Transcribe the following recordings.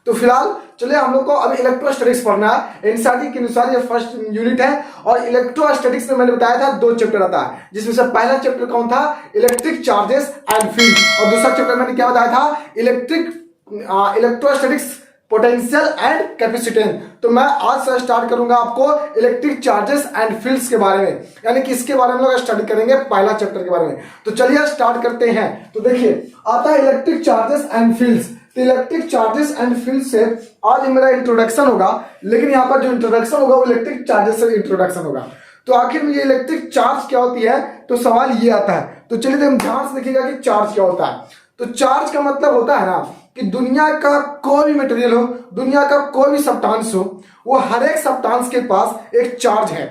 तो फिलहाल चलिए हम लोग को अभी इलेक्ट्रोस्टैटिक्स पढ़ना है। एनसीईआरटी के अनुसार ये फर्स्ट यूनिट है और इलेक्ट्रोस्टैटिक्स में मैंने बताया था 2 चैप्टर आता है, जिसमें से पहला चैप्टर कौन था, इलेक्ट्रिक चार्जेस एंड फील्ड, और दूसरा चैप्टर मैंने क्या बताया था, इलेक्ट्रोस्टैटिक्स पोटेंशियल एंड कैपेसिटेंस। तो मैं आज से स्टार्ट करूंगा आपको इलेक्ट्रिक चार्जेस एंड फील्ड्स के बारे में, यानी कि इसके बारे में लोग स्टडी करेंगे पहला चैप्टर के बारे में। तो चलिए स्टार्ट करते हैं। तो देखिए आता है इलेक्ट्रिक चार्जेस एंड फील्ड्स। तो इलेक्ट्रिक चार्जेस एंड फील्ड से आज मेरा इंट्रोडक्शन होगा, लेकिन यहाँ पर जो इंट्रोडक्शन होगा वो इलेक्ट्रिक चार्जेस से इंट्रोडक्शन होगा। तो आखिर में ये इलेक्ट्रिक चार्ज क्या होती है, तो सवाल ये आता है। तो चलिए हम ध्यान से देखिएगा कि चार्ज क्या होता है। तो चार्ज का मतलब होता है ना कि दुनिया का कोई भी मटेरियल हो, दुनिया का कोई भी सब्सटेंस हो, वो हर एक सब्सटेंस के पास एक चार्ज है,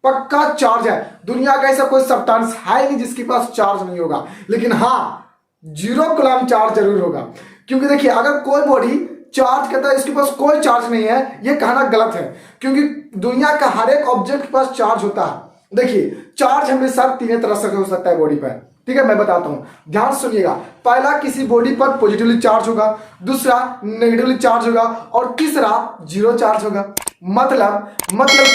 पक्का चार्ज है। दुनिया का ऐसा कोई सब्सटेंस है नहीं जिसके पास चार्ज नहीं होगा, लेकिन हाँ 0 कूलम चार्ज जरूर होगा। क्योंकि देखिए अगर कोई बॉडी चार्ज करता है इसके पास कोई चार्ज नहीं है, ये कहना गलत है, क्योंकि दुनिया का हर एक ऑब्जेक्ट के पास चार्ज होता है। देखिए चार्ज हमेशा 3 तरह से हो सकता है बॉडी पर, ठीक है मैं बताता हूं, ध्यान सुनिएगा। पहला किसी बॉडी पर पॉजिटिवली चार्ज होगा, दूसरा नेगेटिवली चार्ज होगा, और तीसरा 0 चार्ज होगा। मतलब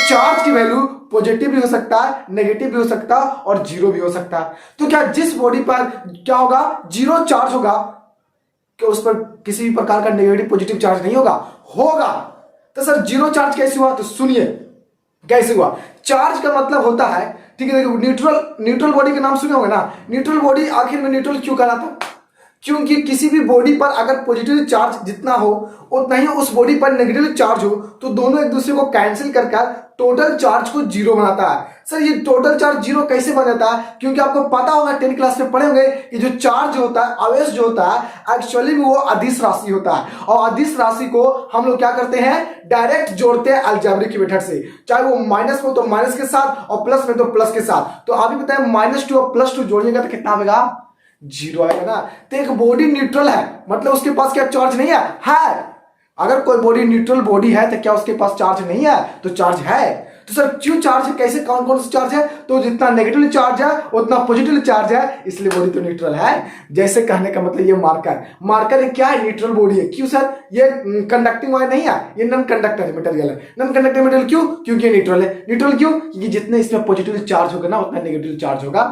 चार्ज की वैल्यू पॉजिटिव भी हो सकता है, नेगेटिव भी हो सकता है और 0 भी हो सकता है। तो क्या जिस बॉडी पर क्या होगा 0 चार्ज होगा, क्या उस पर किसी भी प्रकार का नेगेटिव पॉजिटिव चार्ज नहीं होगा? होगा। तो सर 0 चार्ज कैसे हुआ, तो सुनिए कैसे हुआ। चार्ज का मतलब होता है, ठीक है, देखो न्यूट्रल बॉडी के नाम सुने होंगे ना। न्यूट्रल बॉडी आखिर में न्यूट्रल क्यों कहलाता, क्योंकि किसी भी बॉडी पर अगर पॉजिटिव चार्ज जितना हो उतना ही उस बॉडी पर नेगेटिव चार्ज हो, तो दोनों एक दूसरे को कैंसिल कर टोटल चार्ज को 0 बनाता है। सर ये टोटल चार्ज 0 कैसे बन जाता है, क्योंकि आपको पता होगा 10th क्लास में पढ़े होंगे कि जो चार्ज होता है, आवेश जो होता है, एक्चुअली में वो अदिश राशि होता है, और अदिश राशि को हम लोग क्या करते हैं, डायरेक्ट जोड़ते हैं अलजेब्रिक मेथड से। चाहे वो माइनस में तो माइनस के साथ और प्लस में तो प्लस के साथ। तो अभी बताए -2 और +2 जोड़िएगा तो कितना आएगा, 0 आएगा ना। तो एक बॉडी न्यूट्रल है, मतलब उसके पास क्या चार्ज नहीं है। अगर कोई बॉडी न्यूट्रल बॉडी है तो क्या उसके पास चार्ज नहीं है, तो चार्ज है। तो सर क्यों चार्ज है, कैसे कौन कौन सा चार्ज है, तो जितना नेगेटिव चार्ज है उतना पॉजिटिव चार्ज है, इसलिए बॉडी तो न्यूट्रल है। जैसे कहने का मतलब ये मार्कर क्या है, न्यूट्रल बॉडी है। क्यों सर, ये कंडक्टिंग वायर नहीं है, ये नॉन कंडक्टर मटेरियल है। नॉन कंडक्टर मटेरियल क्यों, क्योंकि ये न्यूट्रल है। न्यूट्रल क्यों, क्योंकि जितने इसमें पॉजिटिव चार्ज होगा ना उतना नेगेटिव चार्ज होगा।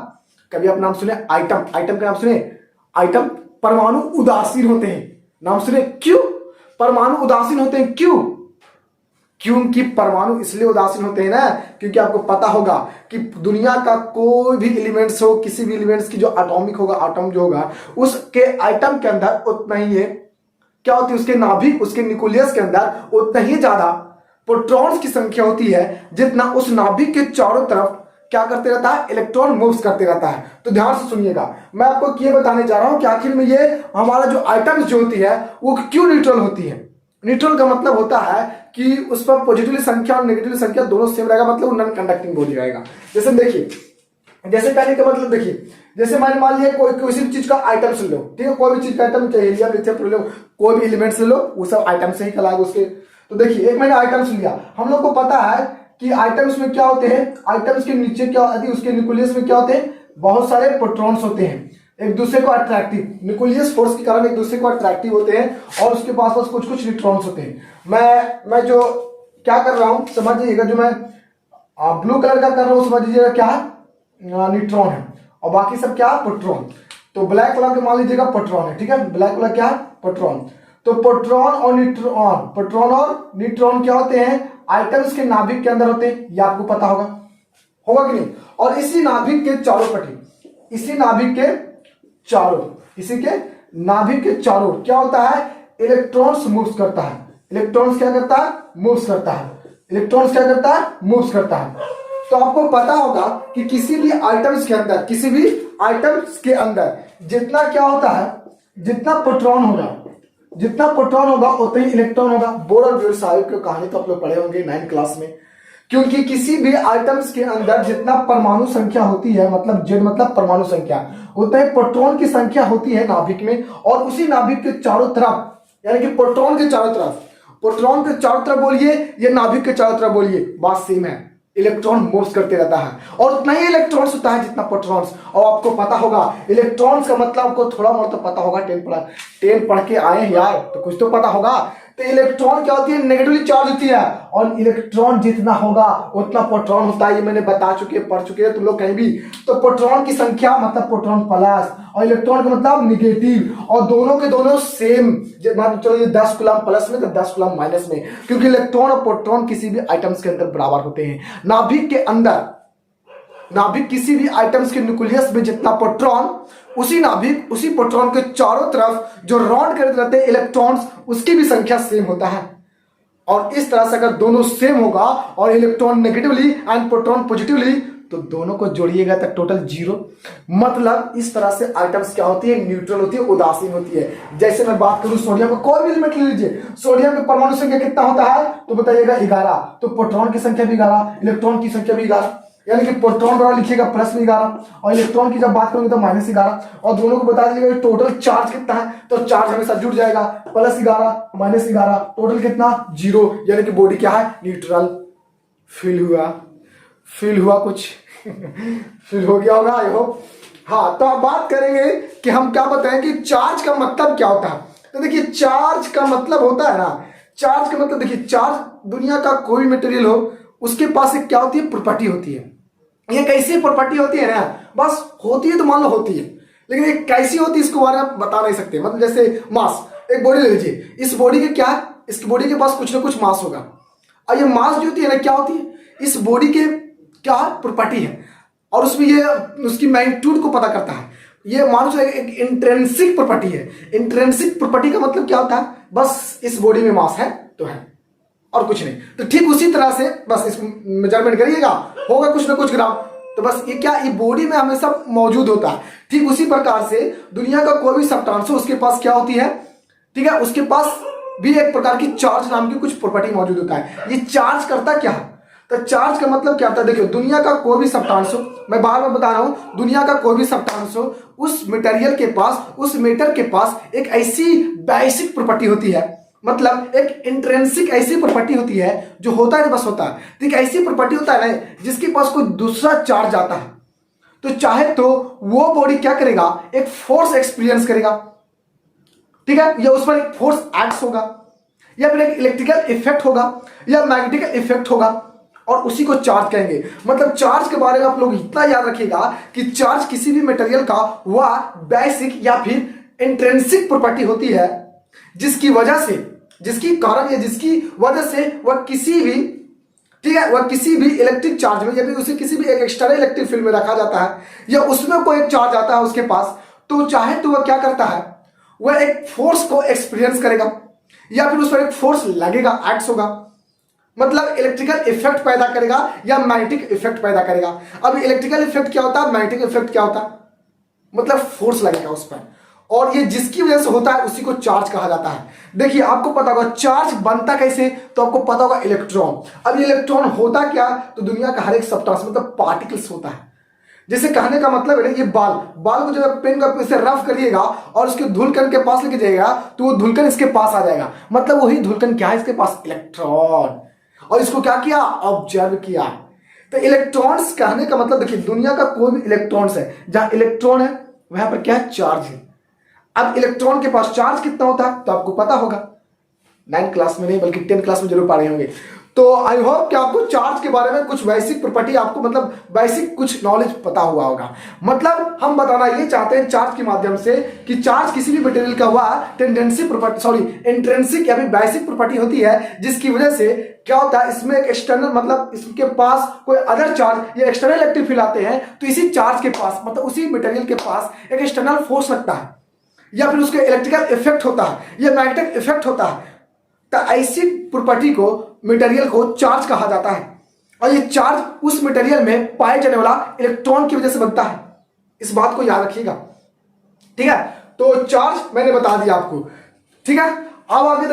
कभी आप नाम सुने आइटम का नाम सुने, आइटम परमाणु उदासीन होते हैं, नाम सुने। क्यों परमाणु उदासीन होते हैं, क्योंकि परमाणु इसलिए उदासीन होते हैं ना, क्योंकि आपको पता होगा कि दुनिया का कोई भी एलिमेंट्स हो, किसी भी एलिमेंट्स की जो एटॉमिक होगा, एटम जो होगा, उसके आइटम के अंदर उतना ही है क्या होती है, उसके नाभिक, उसके न्यूक्लियस के अंदर उतना ही ज्यादा प्रोटॉन्स की संख्या होती है जितना उस नाभिक के चारों तरफ क्या करते रहता है, इलेक्ट्रॉन मूव्स करते रहता है। तो ध्यान से सुनिएगा, मैं आपको ये बताने जा रहा हूं कि आखिर में ये हमारा जो आइटम्स जो होती है वो क्यों न्यूट्रल होती है। न्यूट्रल का मतलब होता है कि उस पर पॉजिटिव संख्या और नेगेटिव संख्या दोनों सेम रहेगा, मतलब नॉन कंडक्टिंग बॉडी रहेगा। जैसे देखिए, जैसे कहने का मतलब देखिए, जैसे मैंने मान लिया कोई किसी भी चीज का आइटम ले लो, ठीक है, कोई भी चीज का आइटम, चाहे हीलियम लिथियम ले लो, कोई भी एलिमेंट्स ले लो, वो सब आइटम से ही कहलाएगा उसके। तो देखिए एक मैंने आइटम्स लिया, हम लोग को पता है कि आइटम्स में क्या होते हैं, आइटम्स के नीचे क्या यदि उसके न्यूक्लियस में क्या होते हैं, बहुत सारे प्रोटॉन्स होते हैं, एक दूसरे को अट्रैक्टिव, न्यूक्लियस फोर्स के कारण एक दूसरे को अट्रैक्टिव होते हैं, और उसके पास कुछ न्यूट्रॉन्स होते हैं। मैं जो क्या कर रहा हूं समझ लीजिएगा, जो मैं ब्लू कलर का कर रहा हूं समझ लीजिएगा क्या है, न्यूट्रॉन है, और बाकी सब क्या है, प्रोटॉन। तो ब्लैक कलर के मान लीजिएगा प्रोटॉन है, ठीक है, ब्लैक कलर क्या है, प्रोटॉन। तो प्रोटॉन और न्यूट्रॉन क्या होते हैं, आइटम्स के नाभिक के अंदर होते हैं, ये आपको पता होगा कि नहीं। और इसी नाभिक के चारों पट्टी, इसी नाभिक के चारों क्या होता है, इलेक्ट्रॉन्स मूव्स करता है। इलेक्ट्रॉन्स क्या करता है, मूव्स करता है। इलेक्ट्रॉन्स क्या करता है, मूव्स करता है। तो आपको पता होगा कि किसी भी आइटम्स के अंदर जितना क्या होता है, जितना प्रोटॉन होगा उतना ही इलेक्ट्रॉन होगा। बोर और ब्यूर साहिब की कहानी तो आप लोग पढ़े होंगे 9th क्लास में। क्योंकि किसी भी आइटम्स के अंदर जितना परमाणु संख्या होती है, मतलब Z मतलब परमाणु संख्या, उतना ही प्रोटॉन की संख्या होती है नाभिक में, और उसी नाभिक के चारों तरफ, यानी कि प्रोटॉन के चारों तरफ बोलिए या नाभिक के चारों तरफ बोलिए, बात सेम है। इलेक्ट्रॉन मूव्स करते रहता है, और उतना ही इलेक्ट्रॉन्स होता है जितना प्रोटॉन्स। और आपको पता होगा इलेक्ट्रॉन्स का मतलब आपको थोड़ा बहुत तो पता होगा, 10 पढ़ के आए हैं यार, तो कुछ तो पता होगा तो इलेक्ट्रॉन क्या होती है, नेगेटिवली चार्ज होती है, और इलेक्ट्रॉन जितना होगा उतना प्रोटॉन होता है। ये मैंने बता चुके पढ़ चुके हैं तुम लोग कहीं भी। तो प्रोटॉन की संख्या मतलब प्रोटॉन प्लस, और इलेक्ट्रॉन का मतलब निगेटिव, और दोनों के दोनों सेम। चलो ये 10 कूलम प्लस में तो 10 कूलम माइनस में, क्योंकि इलेक्ट्रॉन और प्रोटॉन किसी भी आइटम्स के अंदर बराबर होते हैं। नाभिक के अंदर, नाभिक किसी भी आइटम्स के न्यूक्लियस में जितना प्रोटॉन, उसी नाभिक उसी प्रोटॉन के चारों तरफ जो राउंड करते रहते हैं इलेक्ट्रॉन्स, उसकी भी संख्या सेम होता है। और इस तरह से अगर दोनों सेम होगा और electron negatively and proton positively, तो दोनों को जोड़िएगा तो टोटल 0। मतलब इस तरह से आइटम्स क्या होती है, न्यूट्रल होती है, उदासीन होती है। जैसे मैं बात करूं सोडियम का, कोई भी एलिमेंट ले लीजिए, सोडियम के परमाणु संख्या कितना होता है तो बताइएगा 11। तो प्रोटॉन की संख्या भी 11, इलेक्ट्रॉन की संख्या भी 11, यानी कि प्रोटॉन बराबर लिखिएगा प्लस में 11, और इलेक्ट्रॉन की जब बात करोगे तो माइनस 11, और दोनों को बता दीजिएगा टोटल चार्ज कितना है, तो चार्ज हमेशा जुड़ जाएगा, प्लस 11 माइनस 11 टोटल कितना 0, यानी कि बॉडी क्या है, न्यूट्रल। फील हुआ कुछ फील हो गया होगा आई होप। हाँ, तो अब बात करेंगे कि हम क्या बताएं कि चार्ज का मतलब क्या होता है। तो देखिए चार्ज का मतलब होता है ना, चार्ज का मतलब देखिए, चार्ज दुनिया का कोई मटेरियल हो उसके पास एक क्या होती है, प्रॉपर्टी होती है। ये कैसी प्रॉपर्टी होती है ना, बस होती है तो मान लो होती है, लेकिन ये कैसी होती है इसको बारे में बता नहीं सकते। मतलब जैसे मास, एक बॉडी ले लीजिए, इस बॉडी के क्या है, इस बॉडी के पास कुछ ना कुछ मास होगा, और ये मास जो होती है ना क्या होती है, इस बॉडी के क्या प्रॉपर्टी है, और उसमें ये उसकी मैग्नीट्यूड को पता करता है। ये मान लो एक इंट्रिंसिक प्रॉपर्टी है। इंट्रिंसिक प्रॉपर्टी का मतलब क्या होता है, बस इस बॉडी में मास है तो है, और कुछ नहीं। तो ठीक उसी तरह से बस इस मेजरमेंट करिएगा, होगा कुछ ना कुछ ग्राम, तो बस ये क्या, ये बॉडी में हमेशा मौजूद होता है। ठीक उसी प्रकार से दुनिया का कोई भी सब्सटेंस उसके पास क्या होती है, ठीक है, उसके पास भी एक प्रकार की चार्ज नाम की कुछ प्रॉपर्टी मौजूद होता है। ये चार्ज करता क्या है, तो चार्ज का मतलब क्या होता है, देखिए दुनिया का कोई भी सब्सटेंस हो, मैं बार बार बता रहा हूं, दुनिया का कोई भी सब्सटेंस हो, उस मटेरियल के पास, उस मैटर के पास एक ऐसी बेसिक प्रॉपर्टी होती है, मतलब एक इंट्रिंसिक ऐसी प्रॉपर्टी होती है जो होता है बस होता है। ठीक, ऐसी प्रॉपर्टी होता है ना जिसके पास कोई दूसरा चार्ज आता है तो चाहे तो वो बॉडी क्या करेगा, एक फोर्स एक्सपीरियंस करेगा, ठीक है, या उस पर एक फोर्स एक्ट होगा, या फिर एक इलेक्ट्रिकल इफेक्ट होगा, या मैग्नेटिक इफेक्ट होगा, और उसी को चार्ज कहेंगे। मतलब चार्ज के बारे में आप लोग इतना याद रखिएगा कि चार्ज किसी भी मटेरियल का वह बेसिक या फिर इंट्रिंसिक प्रॉपर्टी होती है, जिसकी वजह से, जिसकी कारण या जिसकी वजह से वह किसी भी, ठीक है, वह किसी भी इलेक्ट्रिक चार्ज में या फिर उसे किसी भी एक एक्सटर्नल इलेक्ट्रिक फील्ड में रखा जाता है, या उसमें कोई एक चार्ज आता है उसके पास, तो चाहे तो वह क्या करता है, वह एक फोर्स को एक्सपीरियंस करेगा, या फिर उस पर एक फोर्स लगेगा, एक्ट होगा, मतलब इलेक्ट्रिकल इफेक्ट पैदा करेगा या मैग्नेटिक इफेक्ट पैदा करेगा। अब इलेक्ट्रिकल इफेक्ट क्या होता है, मैग्नेटिक इफेक्ट क्या होता है, मतलब फोर्स लगेगा उस पर, और ये जिसकी वजह से होता है उसी को चार्ज कहा जाता है। देखिए आपको पता होगा चार्ज बनता कैसे, तो आपको पता होगा इलेक्ट्रॉन। अब ये इलेक्ट्रॉन होता क्या, तो दुनिया का हर एक सब्सटेंस मतलब पार्टिकल्स होता है। जैसे कहने का मतलब है ये बाल को जब आप पेन का से रफ करिएगा और उसके धुलकन के पास लेके जाइएगा तो वो धुलकन इसके पास आ जाएगा, मतलब वही धुलकन क्या है, इसके पास इलेक्ट्रॉन, और इसको क्या किया, ऑब्जर्व किया। तो इलेक्ट्रॉन्स कहने का मतलब देखिए दुनिया का कोई भी इलेक्ट्रॉन्स है, जहां इलेक्ट्रॉन है वहां पर क्या है, चार्ज है। अब इलेक्ट्रॉन के पास चार्ज कितना होता है तो आपको पता होगा, 9th क्लास में नहीं बल्कि 10th क्लास में जरूर पढ़े होंगे। तो आई होप कि आपको चार्ज के बारे में कुछ बेसिक प्रॉपर्टी, आपको मतलब बेसिक कुछ नॉलेज पता हुआ होगा। मतलब हम बताना ये चाहते हैं चार्ज के माध्यम से कि चार्ज किसी भी मटेरियल का हुआ टेंडेंसी प्रॉपर्टी, सॉरी इंट्रिंसिक या फिर बेसिक प्रॉपर्टी होती है, जिसकी वजह से क्या होता है, इसमें एक एक्सटर्नल, मतलब इसके पास कोई अदर चार्ज या एक्सटर्नल इलेक्ट्रिक फील्ड आते हैं, तो इसी चार्ज के पास, मतलब उसी मटेरियल के पास एक एक्सटर्नल फोर्स लगता है, या फिर उसके इलेक्ट्रिकल इफेक्ट होता है, या मैग्नेटिक इफेक्ट होता है। तो ऐसी प्रॉपर्टी को, मटेरियल को चार्ज कहा जाता है, और ये चार्ज उस मटेरियल में पाए जाने वाला इलेक्ट्रॉन की वजह से बनता है। इस बात को याद रखिएगा, ठीक है। तो चार्ज मैंने बता दिया आपको, ठीक है। अब आगे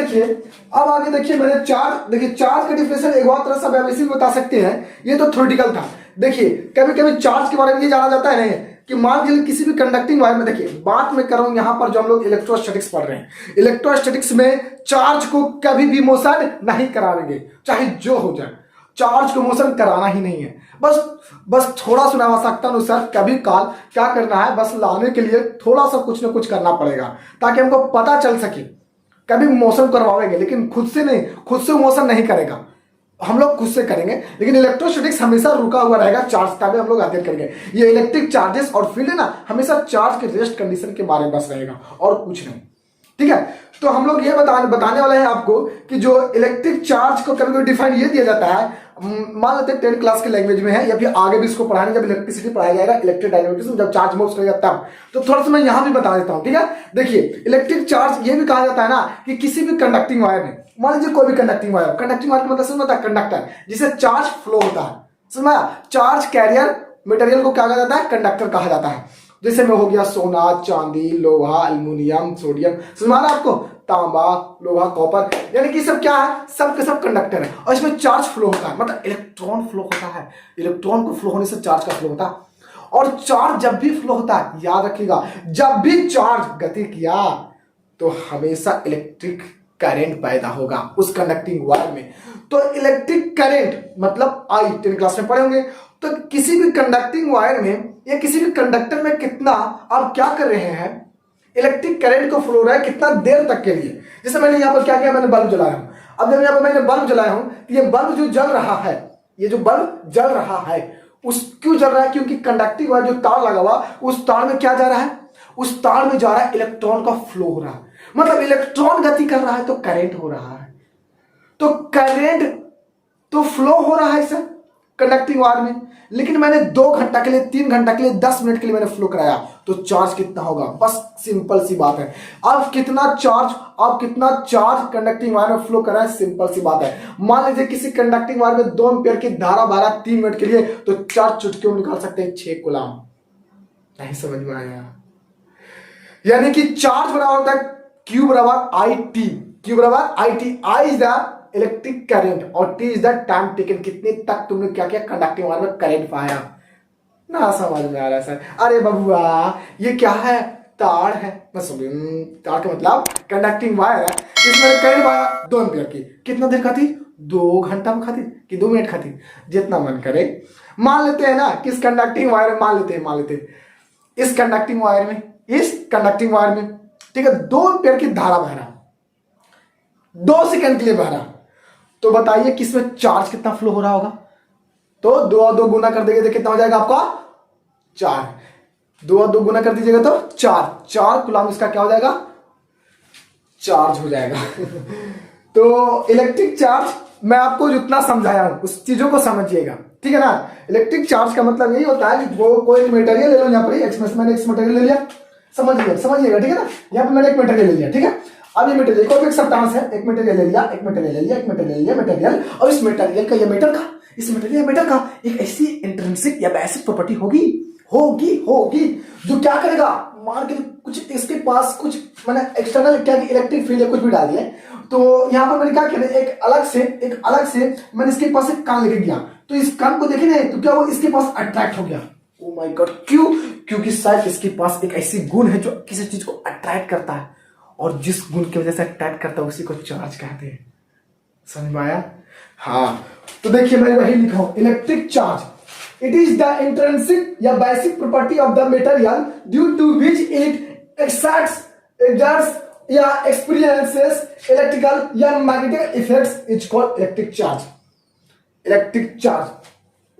देखिए मैंने चार्ज, देखिए चार्ज का डिफिनेशन एक बार तरह से वैसे भी बता सकते हैं, ये तो थ्योरेटिकल था। देखिए कभी कभी चार्ज के बारे में ये जाना जाता है नहीं कि मान लीजिए किसी भी कंडक्टिंग वायर में, देखिए बात मैं कर रहा हूं यहां पर जो हम लोग इलेक्ट्रोस्टैटिक्स पढ़ रहे हैं, इलेक्ट्रोस्टैटिक्स में चार्ज को कभी भी मोशन नहीं कराएंगे, चाहे जो हो जाए, चार्ज को मोशन कराना ही नहीं है। बस थोड़ा सा आवश्यकता अनुसार कभी काल क्या करना है, बस लाने के लिए थोड़ा सा कुछ ना कुछ करना पड़ेगा, ताकि हमको पता चल सके, कभी मोशन करवाएंगे, लेकिन खुद से नहीं, खुद से मोशन नहीं करेगा, हम लोग खुद से करेंगे। लेकिन इलेक्ट्रोस्टैटिक्स हमेशा रुका हुआ रहेगा, चार्ज तभी हम लोग अध्ययन करेंगे। ये इलेक्ट्रिक चार्जेस और फील्ड है ना, हमेशा चार्ज के रेस्ट कंडीशन के बारे में बस रहेगा और कुछ नहीं, ठीक है। तो हम लोग ये बताने वाले हैं आपको कि जो इलेक्ट्रिक चार्ज को कभी कभी डिफाइन ये दिया जाता है, मान लेते हैं 10 क्लास के लैंग्वेज में है, या फिर आगे भी इसको पढ़ाने, जब इलेक्ट्रिसिटी पढ़ाया जाएगा, इलेक्ट्रिक डायनेमिक्स में जब चार्ज मूव्स करेगा तब, तो थोड़ा सा मैं यहां भी बता देता हूं, ठीक है। देखिए इलेक्ट्रिक चार्ज ये भी कहा जाता है ना कि किसी भी कंडक्टिंग वायर में, मान लीजिए कोई भी कंडक्टिंग वायर का मतलब समझ में कंडक्टर जिसे चार्ज फ्लो होता है, समझ, चार्ज कैरियर मटेरियल को क्या कहा जाता है, कंडक्टर कहा जाता है। जैसे में हो गया सोना, चांदी, लोहा, एल्युमिनियम, सोडियम, समझ रहा आपको, तांबा, लोहा, कॉपर, यानी कि सब क्या है, सब के सब कंडक्टर है और इसमें चार्ज फ्लो होता है, मतलब इलेक्ट्रॉन फ्लो होता है। इलेक्ट्रॉन को फ्लो होने से चार्ज का फ्लो होता है। और चार्ज जब भी फ्लो होता है, याद रखिएगा, जब भी चार्ज गति किया तो हमेशा इलेक्ट्रिक करंट पैदा होगा उस कंडक्टिंग वायर में। तो इलेक्ट्रिक करंट मतलब आई 10 क्लास में पढ़े होंगे। तो किसी भी कंडक्टिंग वायर में या किसी भी कंडक्टर में कितना आप क्या कर रहे हैं, इलेक्ट्रिक करंट को फ्लो रहा है कितना देर तक के लिए। जैसे मैंने यहाँ पर क्या किया, मैंने बल्ब जलाया हूं। अब जब यहाँ पर मैंने बल्ब जलाया हूं तो ये बल्ब जो जल रहा है, ये जो बल्ब जल रहा है उस क्यों जल रहा है, क्योंकि कंडक्टिंग वायर जो तार लगा हुआ उस तार में क्या जा रहा है, उस तार में जा रहा है इलेक्ट्रॉन का फ्लो हो रहा है, मतलब इलेक्ट्रॉन गति कर रहा है तो करंट हो रहा है। तो करंट तो फ्लो हो रहा है सर कंडक्टिंग वायर में, लेकिन मैंने 2 घंटा के लिए, 3 घंटा के लिए, 10 मिनट के लिए मैंने फ्लो कराया, तो चार्ज कितना होगा, बस सिंपल सी बात है। अब कितना चार्ज कंडक्टिंग वायर में फ्लो करा है, सिंपल सी बात है। मान लीजिए किसी कंडक्टिंग वायर में 2 एम्पीयर की धारा बह रहा है 3 मिनट के लिए, तो 4 चुटकियों में निकाल सकते हैं 6 कूलम। नहीं समझ में आया, यानी कि चार्ज बराबर होता है Q बराबर आई टी, Q बराबर I T. I is the electric current और T is the time taken, कितने तक तुमने क्या किया कंडक्टिंग वायर में करंट पाया। ना समझ में आ रहा है सर, अरे बबुआ ये क्या है, तार है, तार का मतलब कंडक्टिंग वायर है, इसमें करंट पाया 2 एम्पीयर की, कितना देर खाती, 2 घंटा में खाती कि 2 मिनट खाती, जितना मन करे। मान लेते हैं ना किस कंडक्टिंग वायर में, मान लेते हैं इस कंडक्टिंग वायर में, ठीक है, 2 एम्पीयर की धारा बह रहा, 2 सेकंड के लिए बह रहा, तो बताइए किसमें चार्ज कितना फ्लो हो रहा होगा। तो 2 और 2 गुना कर देंगे तो कितना हो जाएगा आपका 4, 2 और 2 गुना कर दीजिएगा तो 4 कूलम इसका क्या हो जाएगा, चार्ज हो जाएगा। तो इलेक्ट्रिक चार्ज मैं आपको जितना समझाया हूं उस चीजों को समझिएगा, ठीक है ना। इलेक्ट्रिक चार्ज का मतलब यही होता है कि वो कोई मटेरियल ले लो, यहाँ पर मैंने एक मटेरियल ले लिया, समझिएगा ठीक है ना। यहाँ पर मैंने एक मटेरियल ले लिया, ठीक है। अब ये मटेरियल कोई भी एक सब्सटेंस है, एक मटेरियल ले लिया, मटेरियल, और इस मटेरियल का, इस मेटल का एक ऐसी इंट्रिंसिक या बेसिक प्रॉपर्टी होगी जो क्या करेगा, मान के कुछ इसके पास कुछ मैंने एक्सटर्नल क्या इलेक्ट्रिक फील्ड या कुछ भी डाल दिया, तो यहाँ पर मैंने क्या किया, एक अलग से मैंने इसके पास एक कान लेके गया, तो इस कान को देखे नहीं तो क्या वो इसके पास अट्रैक्ट हो गया। ओ माय गॉड, क्यों, क्योंकि शायद इसके पास एक ऐसी गुण है जो किसी चीज को अट्रैक्ट करता है, और जिस गुण की वजह से अट्रैक्ट करता है उसी को चार्ज कहते हैं। समझ में आया, हाँ। तो देखिए मैं वही लिखा हूं, electric charge it is the intrinsic या basic property of the material due to which it exerts या experiences इलेक्ट्रिकल या magnetic effects is called electric charge.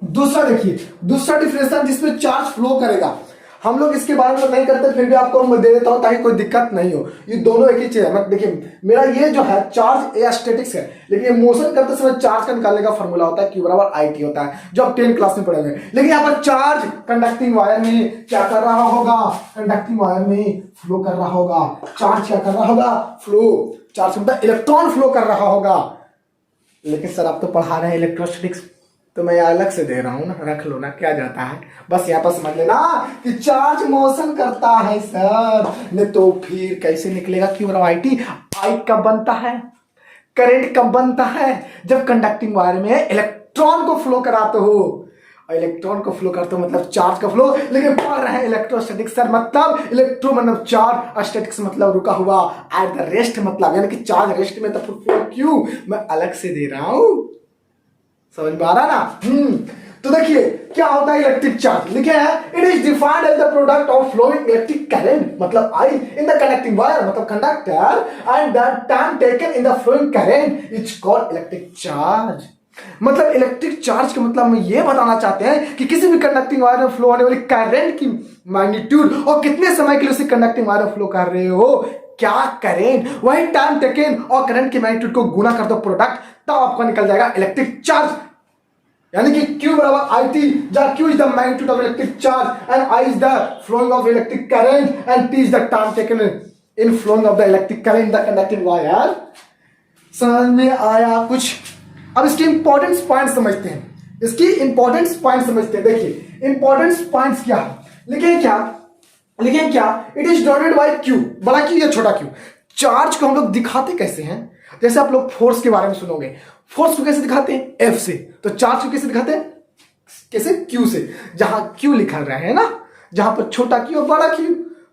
दूसरा देखिए, दूसरा डिफरेंशियल जिसमें चार्ज फ्लो करेगा, हम लोग इसके बारे में नहीं करते, फिर भी आपको मैं दे देता हूं ताकि कोई दिक्कत नहीं हो। ये दोनों एक ही चीज है, मतलब देखिए मेरा ये जो है चार्ज या स्टैटिक्स है, लेकिन ये मोशन करते समय चार्ज का निकालने का फॉर्मूला होता है Q बराबर आई टी होता है, जो आप 10 क्लास में पढ़ेंगे। लेकिन यहाँ पर चार्ज कंडक्टिंग वायर में क्या कर रहा होगा, कंडक्टिंग वायर में फ्लो कर रहा होगा। चार्ज क्या कर रहा होगा, फ्लो, चार्ज मतलब इलेक्ट्रॉन फ्लो कर रहा होगा। लेकिन सर आप तो पढ़ा रहे हैं इलेक्ट्रोस्टैटिक्स, तो मैं अलग से दे रहा हूं ना, रख लो ना, क्या जाता है, बस यहाँ पर समझ लेना कि चार्ज मोशन करता है सर, नहीं तो फिर कैसे निकलेगा Q बराबर आई टी। आई कब बनता है, करंट कब बनता है, जब कंडक्टिंग वायर में इलेक्ट्रॉन को फ्लो कराते हो, और इलेक्ट्रॉन को फ्लो करते हो मतलब चार्ज का फ्लो। लेकिन पढ़ रहे हैं इलेक्ट्रोस्टैटिक्स सर, मतलब इलेक्ट्रो मतलब चार्ज, स्टैटिक्स मतलब रुका हुआ, एट द रेस्ट मतलब यानी कि चार्ज रेस्ट में, तो फ्लो क्यों मैं अलग से दे रहा हूं, समझ में आ रहा ना। तो देखिए क्या होता है इलेक्ट्रिक चार्ज, लिखे हैं it is defined as the product of flowing electric current, मतलब I in the conducting wire, मतलब conductor, and the time taken in the flowing current is called electric charge. मतलब इलेक्ट्रिक चार्ज का मतलब हम ये बताना चाहते हैं कि किसी भी कंडक्टिंग वायर में फ्लो होने वाली करंट की मैग्नीट्यूड और कितने समय के लिए उसी कंडक्टिंग वायर में फ्लो कर रहे हो, क्या करेंट, वही टाइम टेकन और करंट की मैग्नीट्यूड को गुना कर दो प्रोडक्ट, तब आपको निकल जाएगा इलेक्ट्रिक चार्ज। यानी कि Q बराबर I T, जहां Q is the magnitude of electric charge and I is the flowing of electric current and T is the time taken in flowing of the electric current the conducting wire. समझ में आया कुछ? अब इसकी importance point समझते हैं, इसकी importance point समझते हैं। देखिए इंपॉर्टेंस पॉइंट्स क्या है, लिखें क्या, it is denoted by Q, बड़ा Q या छोटा Q। चार्ज को हम लोग दिखाते कैसे हैं, जैसे आप लोग फोर्स के बारे में सुनोगे, फोर्स को कैसे दिखाते हैं, F से, तो चार्ज को कैसे दिखाते हैं, कैसे, Q से। जहां Q लिखा रहा है ना, जहां पर छोटा Q और बड़ा Q,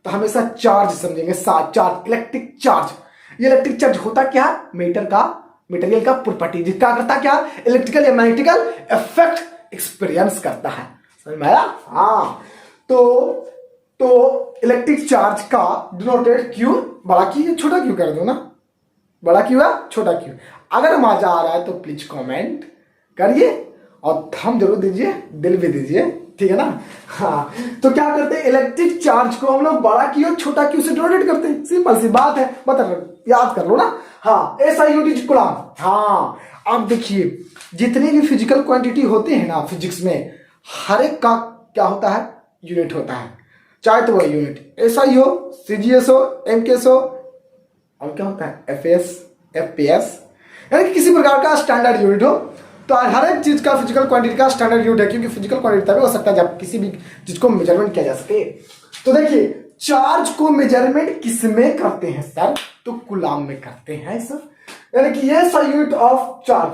तो हमेशा चार्ज समझेंगे, चार्ज, इलेक्ट्रिक चार्ज। ये इलेक्ट्रिक चार्ज होता क्या, मटेरियल का प्रॉपर्टी, जिसका करता क्या, इलेक्ट्रिकल या मैग्नेटिकल इफेक्ट एक्सपीरियंस करता है। समझ में आया? हाँ, तो इलेक्ट्रिक चार्ज का डिनोटेड Q, बड़ा Q या छोटा Q कर दो ना, बड़ा Q या छोटा Q। अगर मजा आ रहा है तो प्लीज कमेंट करिए और थंब जरूर दीजिए, दिल भी दीजिए, ठीक है ना। हाँ, तो क्या करते हैं, इलेक्ट्रिक चार्ज को हम लोग बड़ा Q और छोटा Q से डिनोट करते हैं, सिंपल सी बात है, मतलब याद कर लो ना। हाँ, SI यूनिट कूलम। हाँ, अब देखिए जितनी भी फिजिकल क्वांटिटी होते हैं ना फिजिक्स में, हर एक का क्या होता है, यूनिट होता है, चाहे तो वह यूनिट SI हो, CGS हो, MKS हो, और क्या होता है FS, FPS, यानी कि किसी प्रकार का स्टैंडर्ड यूनिट हो। तो हर एक चीज का फिजिकल क्वांटिटी का स्टैंडर्ड यूनिट है, क्योंकि फिजिकल क्वांटिटी तभी हो सकता है जब किसी भी चीज को मेजरमेंट किया जा सके। तो देखिए चार्ज को मेजरमेंट किसमें करते हैं सर, तो कूलम में करते हैं सर। यानी कि ये unit of charge,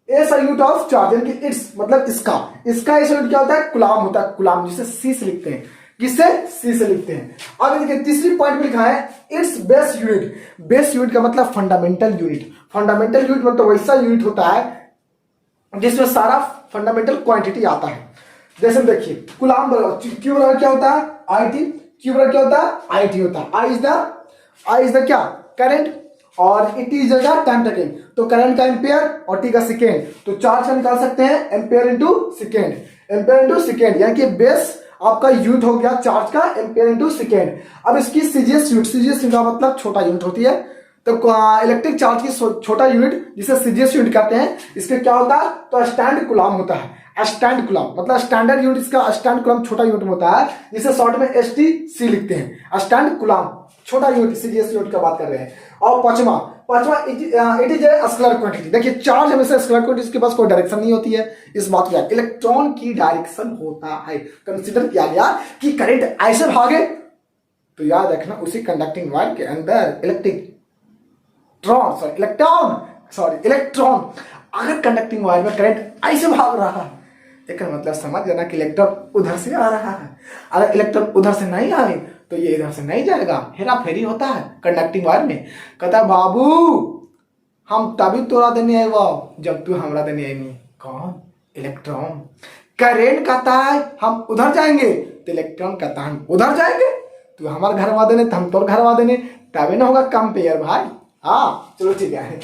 unit of charge, यानी कि इट्स मतलब इसका यूनिट क्या होता है, कूलम होता है, कूलम जिसे C से लिखते हैं, किससे, C से लिखते हैं। अब देखिए तीसरी पॉइंट में लिखा है it's base unit. Base unit का मतलब फंडामेंटल यूनिट। फंडामेंटल यूनिट मतलब वैसा यूनिट होता है जिसमें सारा फंडामेंटल क्वांटिटी आता है। जैसे देखिए कूलम Q बराबर क्या होता है, IT, Q बराबर क्या होता है, IT होता है। I इज द क्या, करंट, और it is the time taken, तो करंट का एम्पियर और T का सेकेंड, तो चार्ज का निकाल सकते हैं एम्पियर इंटू सेकेंड, यानी कि बेस आपका यूनिट हो गया चार्ज का एम्पियर इंटू सेकेंड। अब इसकी CGS यूनिट का मतलब छोटा यूनिट होती है, तो इलेक्ट्रिक चार्ज की छोटा यूनिट जिसे CGS यूनिट कहते हैं, इसके क्या होता है, तो स्टैंड कूलम होता है। स्टैंड कूलम मतलब स्टैंडर्ड यूनिट, इसका स्टैंड कूलम छोटा यूनिट होता है, जिसे शॉर्ट में STC लिखते हैं। स्टैंड कूलम छोटा यूनिट, CGS यूनिट का बात कर रहे हैं। और पांचवा it is a scalar quantity. देखिए चार्ज हमेशा स्केलर क्वांटिटी, इसके पास कोई डायरेक्शन नहीं होती है, इस बात को याद। इलेक्ट्रॉन की डायरेक्शन होता है, कंसीडर किया गया कि करंट ऐसे भागे, तो याद रखना उसी कंडक्टिंग वायर के अंदर इलेक्ट्रॉन अगर कंडक्टिंग वायर में करंट ऐसे भाग रहा है, इसका मतलब समझ जाना कि इलेक्ट्रॉन उधर से आ रहा है। अगर इलेक्ट्रॉन उधर से नहीं आए तो ये इधर से नहीं जाएगा, हेरा फेरी होता है कंडक्टिंग वायर में। कहता बाबू हम तभी तोड़ा देने आए वो जब तू हमरा देने आई नहीं। कौन, इलेक्ट्रॉन। करंट कहता है हम उधर जाएंगे, तो इलेक्ट्रॉन कहता है हम उधर जाएंगे, तू हमारे घर वा देने तो हम तोर घर वा देने, तभी ना होगा कंपेयर भाई। हाँ चलो ठीक है।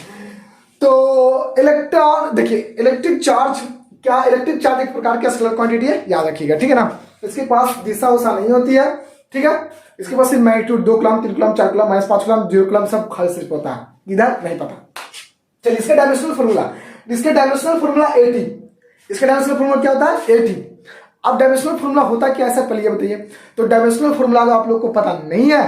तो इलेक्ट्रॉन देखिए इलेक्ट्रिक चार्ज एक प्रकार का स्केलर क्वांटिटी है, याद रखिएगा, ठीक है ना। इसके पास दिशा उषा नहीं होती है, ठीक है। इसके पास सिर्फ magnitude 2 coulomb, 3 coulomb, 4 coulomb, -5 coulomb, 0 coulomb सब खाली सिर्फ होता है, इधर नहीं पता। चलिए इसका डायमेंशनल फॉर्मूला AT, इसका डायमेंशनल फॉर्मूला क्या होता है, AT। अब डायमेंशनल फॉर्मूला होता क्या है सर, पहले बताइए। तो डायमेंशनल फॉर्मूला अगर आप लोग को पता नहीं है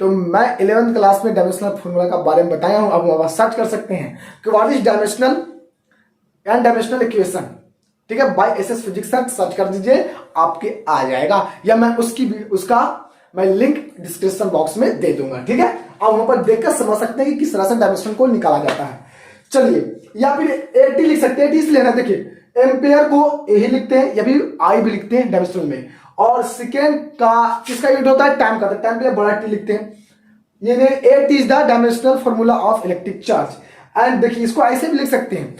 तो मैं 11th क्लास में डायमेंशनल फॉर्मूला का बारे में बताया हूं, अब आप सर्च कर सकते हैं कि what is dimensional and dimensional equation, ठीक है। बाय SS फिजिक्स सर्च कर दीजिए, आपके आ जाएगा, या मैं उसका मैं लिंक डिस्क्रिप्शन बॉक्स में दे दूंगा, ठीक है। आप वहां पर देखकर समझ सकते हैं कि किस तरह से डायमेंशन को निकाला जाता है। चलिए, या फिर AT लिख सकते हैं, इसलिए ना देखिए एम्पेयर को A ही लिखते हैं या फिर I भी लिखते हैं डायमेंशनल में, और सेकेंड का किसका यूनिट होता है, टाइम का, टाइम के लिए बड़ा T लिखते हैं। ये AT is the dimensional formula of electric charge. And देखिए इसको ऐसे भी लिख सकते हैं,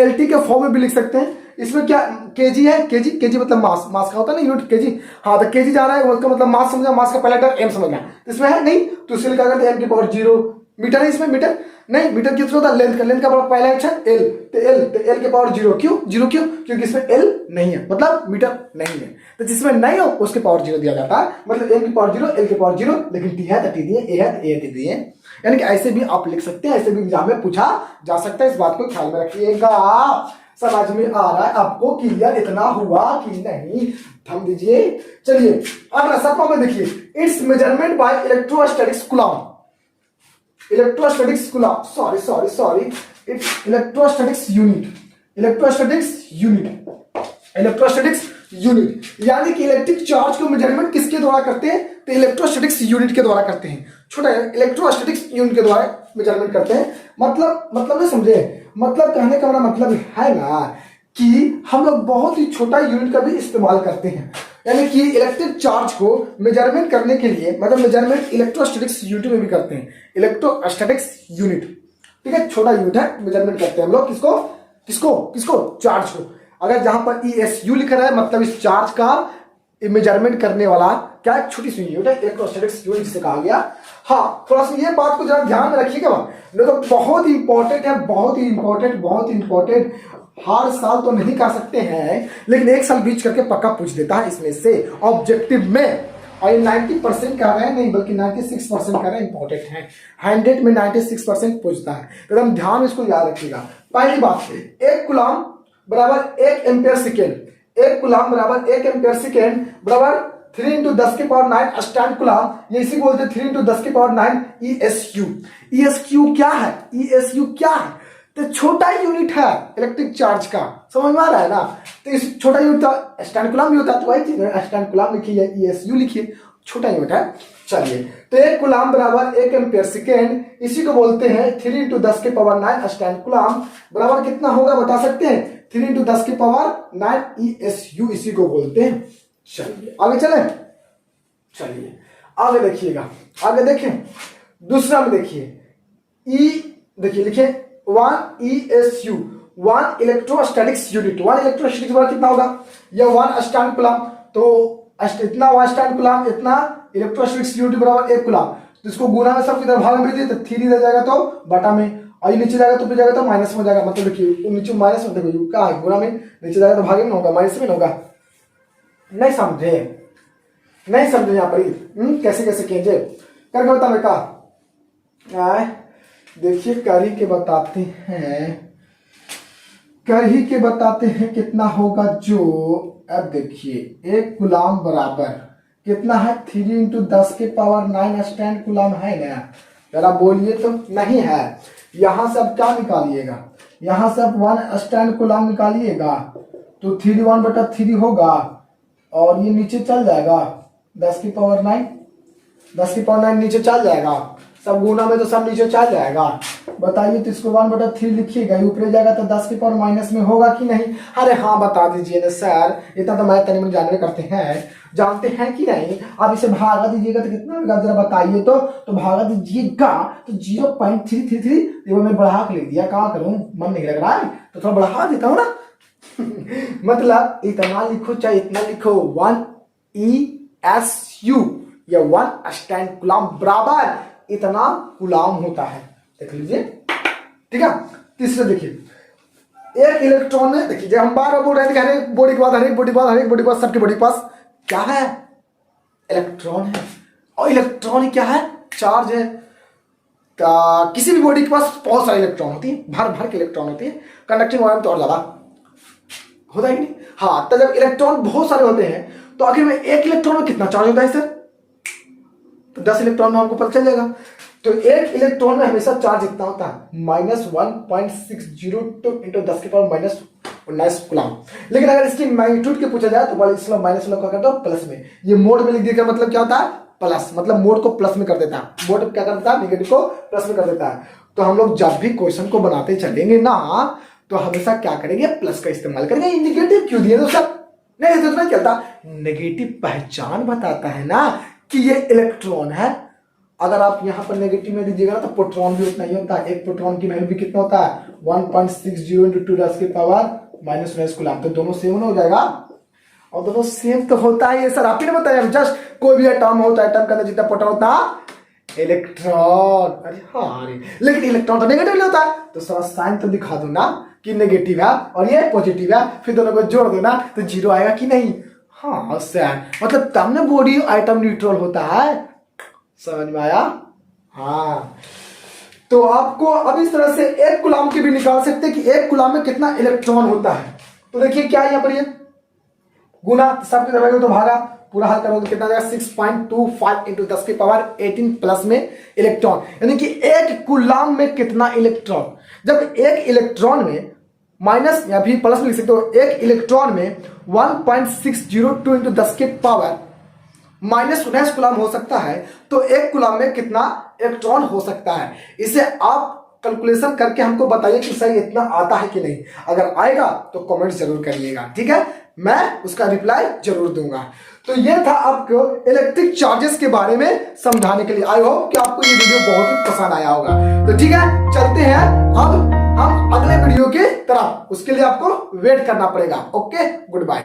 LT के फॉर्म में भी लिख सकते हैं, इसमें क्या केजी है, केजी मतलब मास, मास का होता है ना यूनिट केजी। हाँ तो केजी जा रहा है, उसका मतलब मास समझा, मास का पहला टर्म एम समझना। तो इसमें है नहीं, तो इसलिए क्या करते हैं, एम की पावर 0। मीटर है इसमें, मीटर नहीं, मीटर कितना होता है, लेंथ का, लेंथ का पहला एक्शन एल, तो एल के पावर 0 क्यों, 0 क्यों, क्योंकि इसमें एल नहीं है, मतलब मीटर नहीं है। तो जिसमें नहीं हो उसके पावर 0 दिया जाता है, मतलब एम की पावर 0, एल की पावर 0, लेकिन टी है तो टी दिए, ए है तो ए दिए। यानी कि ऐसे भी आप लिख सकते हैं, ऐसे भी एग्जाम में पूछा जा सकता है, इस बात को ख्याल में रखिएगा। समझ में आ रहा है आपको, क्लियर इतना हुआ कि नहीं, थम दीजिए। चलिए अगला 7वां में देखिए, it's measurement by electrostatics coulomb, electrostatics coulomb, sorry it's electrostatics unit, electrostatics unit, यानी कि इलेक्ट्रिक चार्ज को मेजरमेंट किसके द्वारा करते हैं, तो इलेक्ट्रोस्टैटिक्स यूनिट के द्वारा करते हैं। छोटा इलेक्ट्रोस्टैटिक्स यूनिट के द्वारा मेजरमेंट करते हैं। मतलब नहीं समझे, मतलब कहने का मेरा मतलब है ना कि हम लोग बहुत ही छोटा यूनिट का भी इस्तेमाल करते हैं, यानी कि इलेक्ट्रिक चार्ज को मेजरमेंट करने के लिए, मतलब मेजरमेंट इलेक्ट्रोस्टैटिक्स यूनिट में भी करते हैं, इलेक्ट्रोस्टैटिक्स यूनिट, ठीक है, छोटा यूनिट है, मेजरमेंट करते हैं हम लोग किसको चार्ज को। अगर जहां पर ESU लिखा है मतलब इस चार्ज का मेजरमेंट करने वाला क्या है, छोटी सी यूनिट है, इलेक्ट्रोस्टैटिक्स यूनिट जिसे कहा गया। हाँ थोड़ा सा ये बात को जरा ध्यान में रखिएगा, नहीं तो बहुत ही इंपॉर्टेंट है, बहुत ही इंपॉर्टेंट। हर साल तो नहीं कर सकते हैं, लेकिन एक साल बीच करके पक्का पूछ देता है इसमें से ऑब्जेक्टिव में। और 90% कह रहे हैं नहीं, बल्कि 96% कह रहे हैं, इंपॉर्टेंट है, 100 में 96% पूछता है, तो एकदम ध्यान इसको याद रखिएगा। पहली बात, एक कूलम्ब बराबर 1 एम्पियर सेकेंड, एक कूलम्ब बराबर 1 एम्पियर सेकेंड बराबर 3 × 10 की पावर 9 स्टैंड कूलम्ब, ये इसी बोलते हैं 3 × 10 की पावर 9 ESU। ESQ क्या है, ESU क्या है, तो छोटा यूनिट है इलेक्ट्रिक चार्ज का, समझ में आ रहा है ना। तो इस छोटा यूनिट था, स्टैंड कूलम्ब भी होता है, तो वही चीज है, स्टैंड कूलम्ब लिखिए, ESU लिखिए, छोटा यूनिट है। चलिए तो एक कूलम्ब बराबर 1 एम्पियर सेकेंड, इसी को बोलते हैं 3 × 10 की पावर 9 स्टैंड कूलम्ब, बराबर कितना होगा बता सकते हैं, 3 × 10 की पावर 9 ESU, इसी को बोलते हैं। चलिए आगे चले, चलिए आगे देखिएगा, आगे देखें, दूसरा में देखिए, देखिए लिखे 1 ESU, 1 इलेक्ट्रोस्टैटिक्स यूनिट, 1 इलेक्ट्रोस्टैटिक्स बराबर कितना होगा, यह 1 स्टैंड कूलम्ब, तो इतना 1 स्टैंड कूलम्ब, इतना इलेक्ट्रोस्टैटिक्स यूनिट बराबर 1 कूलम्ब, तो इसको गुना में सब इधर भाग में भेज दिए, तो 3 इधर जाएगा तो बटा में, और ये नीचे जाएगा तो फिर जाएगा तो माइनस में जाएगा, मतलब देखिए नीचे माइनस में, देखो क्या है गुना में, नीचे जाएगा तो भागे में होगा, माइनस में होगा। नहीं समझे यहाँ पर कैसे कीजिए करके बता बेटा। देखिए कर ही के बताते हैं कितना होगा जो, अब देखिए एक कूलम्ब बराबर कितना है, 3 × 10 की पावर 9 स्टैंड कूलम्ब है ना, जरा बोलिए तो नहीं है। यहां से अब क्या निकालिएगा, यहां से अब 1 स्टैंड कूलम्ब निकालिएगा, तो 3 1/3 होगा, और ये नीचे चल जाएगा 10 की पावर 9 नीचे चल जाएगा, सब गुना में तो सब नीचे चल जाएगा। बताइए तो इसको 1/3 लिखिएगा, ऊपर जाएगा तो 10 की पावर माइनस में होगा कि नहीं। अरे हाँ बता दीजिए ना सर, इतना तो मैं तनी मन जानने करते हैं, जानते हैं कि नहीं। अब इसे भागा दीजिएगा तो कितना होगा जरा बताइए तो भागा दीजिएगा तो 0.333, ये मैं बढ़ा के लिख दिया, क्या करूं, मन नहीं लग रहा है तो थोड़ा बढ़ा देता हूँ ना। मतलब इतना लिखो चाहे इतना लिखो, 1 ESU या 1 स्टैंड कूलम्ब बराबर इतना कूलम्ब होता है, देख लीजिए, ठीक है। तीसरा देखिए, एक इलेक्ट्रॉन में, देखिए हम बार बोल रहे थे हर एक बॉडी के पास सबके बॉडी के पास क्या है, इलेक्ट्रॉन है, और इलेक्ट्रॉन क्या है, चार्ज है। किसी भी बॉडी के पास बहुत सारे इलेक्ट्रॉन होती है, भर के इलेक्ट्रॉन होती है, कंडक्टिंग वाले में तो और ज्यादा होता है कि नहीं। हाँ तो जब इलेक्ट्रॉन बहुत सारे होते हैं तो आखिर में एक इलेक्ट्रॉन में कितना चार्ज होता है सर, तो 10 इलेक्ट्रॉन में हमको पता चल जाएगा। तो एक इलेक्ट्रॉन में हमेशा चार्ज इतना होता है, -1.602 × 10 की पावर -19 कूलम्ब। लेकिन अगर इसकी मैग्नीट्यूड के पूछा जाए तो इसमें माइनस वाला क्या करता है, प्लस में। ये मोड में लिख दिया मतलब क्या होता है, प्लस, मतलब मोड को प्लस में कर देता है, मोड क्या करता है, नेगेटिव को प्लस में कर देता है। तो हम लोग जब भी क्वेश्चन को बनाते चलेंगे ना, तो हमेशा क्या करेंगे, प्लस का इस्तेमाल करेंगे। इंडिकेटिव क्यों दिए दोस्तों, नहीं ऐसे तो नहीं चलता, नेगेटिव पहचान बताता है ना कि ये इलेक्ट्रॉन है। अगर आप यहां पर नेगेटिव में दीजिएगा ना तो प्रोटॉन भी उतना ही होता है, एक प्रोटॉन की वैल्यू भी कितना होता है, 1.60 × 10 की पावर माइनस 19 कूलम, तो दोनों सेम हो जाएगा, और दोनों सेम तो होता है सर, आप ही ने बताया। जस्ट कोई भी एटम होता है, एटम के अंदर जितना प्रोटॉन होता है इलेक्ट्रॉन, अरे हाँ अरे, लेकिन इलेक्ट्रॉन तो नेगेटिव होता है, तो सर साइन तो दिखा दो ना कि नेगेटिव है और ये पॉजिटिव है, फिर दोनों को जोड़ दो ना तो जीरो आएगा कि नहीं। हाँ सर, मतलब तब ना बॉडी आइटम न्यूट्रल होता है, समझ में आया। हाँ, तो आपको अब इस तरह से एक कूलम की भी निकाल सकते हैं कि एक कूलम में कितना इलेक्ट्रॉन होता है। तो देखिए क्या है यहाँ पर, ये गुना सबके दबाएंगे तो भागा, पूरा हल करोगे कितना जाएगा 6.25 इंटू 10 की पावर 18 प्लस में इलेक्ट्रॉन, यानी कि एक कूलम में कितना इलेक्ट्रॉन। जब एक इलेक्ट्रॉन में माइनस या भी प्लस में लिख सकते हो, एक इलेक्ट्रॉन में 1.602 इंटू 10 की पावर माइनस 19 कूलम हो सकता है, तो एक कूलम में कितना इलेक्ट्रॉन हो सकता है। इसे आप कैलकुलेशन करके हमको बताइए कि सही इतना आता है कि नहीं। अगर आएगा तो कमेंट जरूर करिएगा, ठीक है, मैं उसका रिप्लाई जरूर दूंगा। तो ये था आपको इलेक्ट्रिक चार्जेस के बारे में समझाने के लिए। आई होप कि आपको ये वीडियो बहुत ही पसंद आया होगा। तो ठीक है, चलते हैं अब हम अगले वीडियो की तरफ, उसके लिए आपको वेट करना पड़ेगा। Okay, good bye.